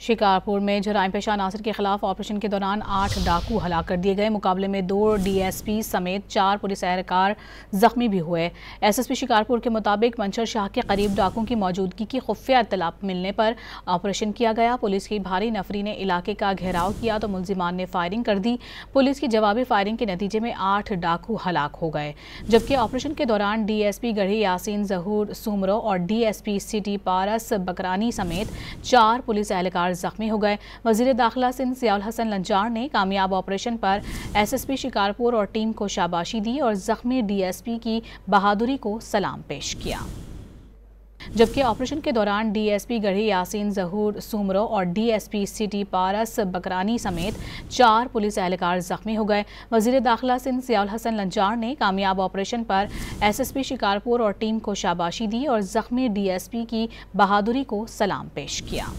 शिकारपुर में जराइम पेशा नासिर के खिलाफ ऑपरेशन के दौरान 8 डाकू हलाक कर दिए गए। मुकाबले में 2 DSP समेत 4 पुलिस एहलकार जख्मी भी हुए। SSP शिकारपुर के मुताबिक मंशर शाह के करीब डाकुओं की मौजूदगी की खुफिया इत्तला मिलने पर ऑपरेशन किया गया। पुलिस की भारी नफरी ने इलाके का घेराव किया तो मुल्जिमान ने फायरिंग कर दी। पुलिस की जवाबी फायरिंग के नतीजे में 8 डाकू हलाक हो गए, जबकि ऑपरेशन के दौरान DSP गढ़ी यासीन जहूर सुमरो और DSP सिटी पारस बकरानी समेत 4 पुलिस एहलकार जख्मी हो गए। वजीर दाखिला सिंध ज़ियाउल हसन लंजार ने कामयाब ऑपरेशन पर SSP शिकारपुर और टीम को शाबाशी दी और जख्मी DSP की बहादुरी को सलाम पेश किया। जबकि ऑपरेशन के दौरान DSP गढ़ी यासीन जहूर सुमरो और DSP सिटी पारस बकरानी समेत 4 पुलिस एहलकार जख्मी हो गए। वजीर दाखिला सिंध ज़ियाउल हसन लंजार ने कामयाब ऑपरेशन पर SSP शिकारपुर और टीम को शाबाशी दी और जख्मी DSP की बहादुरी को सलाम पेश किया।